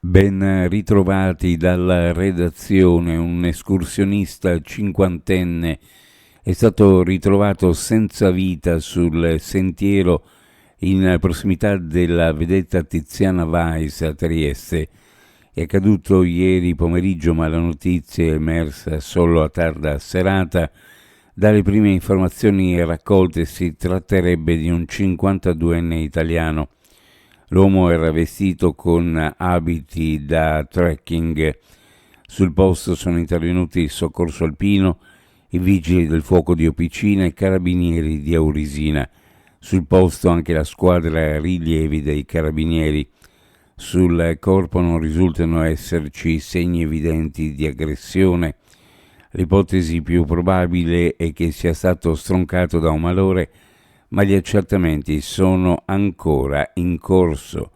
Ben ritrovati dalla redazione. Un escursionista cinquantenne è stato ritrovato senza vita sul sentiero in prossimità della vedetta Tiziana Weiss a Trieste. È accaduto ieri pomeriggio, ma la notizia è emersa solo a tarda serata. Dalle prime informazioni raccolte si tratterebbe di un 52enne italiano. L'uomo era vestito con abiti da trekking. Sul posto sono intervenuti il soccorso alpino, i vigili del fuoco di Opicina e i carabinieri di Aurisina. Sul posto anche la squadra rilievi dei carabinieri. Sul corpo non risultano esserci segni evidenti di aggressione. L'ipotesi più probabile è che sia stato stroncato da un malore, ma gli accertamenti sono ancora in corso.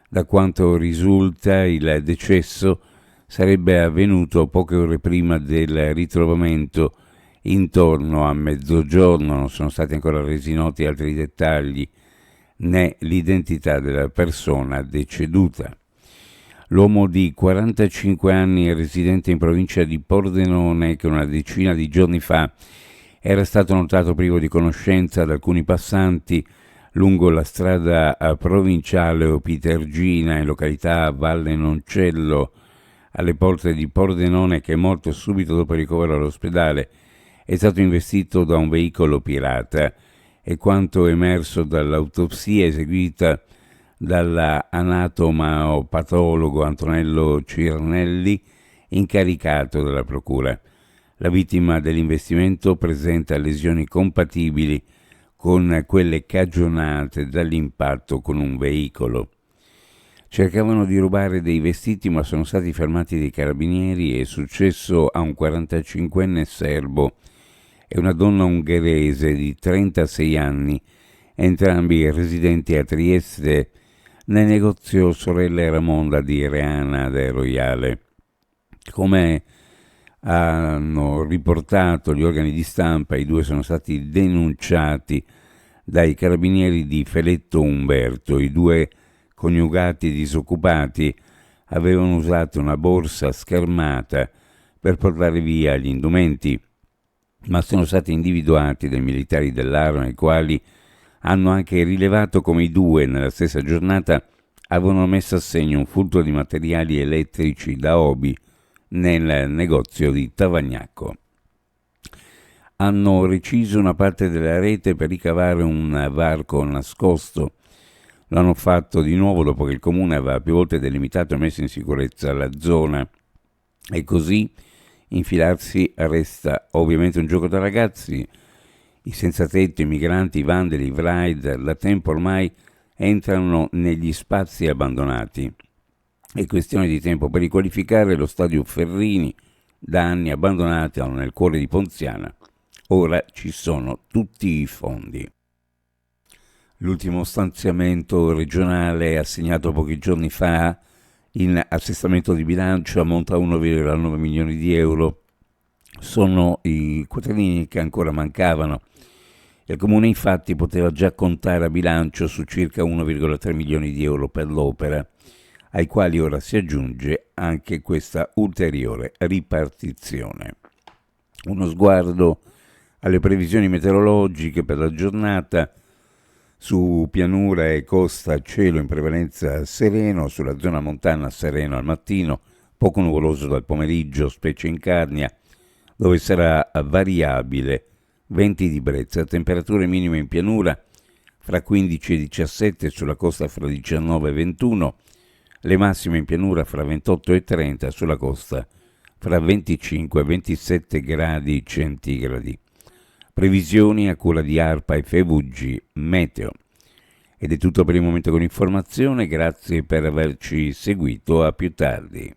Da quanto risulta, il decesso sarebbe avvenuto poche ore prima del ritrovamento, intorno a mezzogiorno. Non sono stati ancora resi noti altri dettagli, né l'identità della persona deceduta. L'uomo di 45 anni, residente in provincia di Pordenone, che una decina di giorni fa era stato notato privo di conoscenza da alcuni passanti lungo la strada provinciale Opitergina in località Valle Noncello, alle porte di Pordenone, che è morto subito dopo il ricovero all'ospedale. È stato investito da un veicolo pirata e quanto emerso dall'autopsia eseguita dall'anatomopatologo Antonello Cirnelli, incaricato dalla procura. La vittima dell'investimento presenta lesioni compatibili con quelle cagionate dall'impatto con un veicolo. Cercavano di rubare dei vestiti, ma sono stati fermati dai carabinieri. È successo a un 45enne serbo e una donna ungherese di 36 anni, entrambi residenti a Trieste, nel negozio Sorelle Ramonda di Reana del Royale. Come hanno riportato gli organi di stampa, i due sono stati denunciati dai carabinieri di Feletto Umberto. I due coniugati disoccupati avevano usato una borsa schermata per portare via gli indumenti, ma sono stati individuati dai militari dell'Arma, i quali hanno anche rilevato come i due nella stessa giornata avevano messo a segno un furto di materiali elettrici da hobby nel negozio di Tavagnacco. Hanno reciso una parte della rete per ricavare un varco nascosto. L'hanno fatto di nuovo dopo che il comune aveva più volte delimitato e messo in sicurezza la zona. E così infilarsi resta ovviamente un gioco da ragazzi. I senzatetto, i migranti, i vandali, i Vride, da tempo ormai entrano negli spazi abbandonati. È questione di tempo per riqualificare lo stadio Ferrini, da anni abbandonato nel cuore di Ponziana. Ora ci sono tutti i fondi. L'ultimo stanziamento regionale assegnato pochi giorni fa in assestamento di bilancio ammonta a 1,9 milioni di euro. Sono i quattrini che ancora mancavano. Il comune infatti poteva già contare a bilancio su circa 1,3 milioni di euro per l'opera, ai quali ora si aggiunge anche questa ulteriore ripartizione. Uno sguardo alle previsioni meteorologiche per la giornata. Su pianura e costa cielo in prevalenza sereno, sulla zona montana sereno al mattino, poco nuvoloso dal pomeriggio, specie in Carnia, dove sarà variabile, venti di brezza, temperature minime in pianura fra 15 e 17, sulla costa fra 19 e 21, le massime in pianura fra 28 e 30, sulla costa fra 25 e 27 gradi centigradi. Previsioni a cura di ARPA e FVG Meteo. Ed è tutto per il momento con l'informazione, grazie per averci seguito, a più tardi.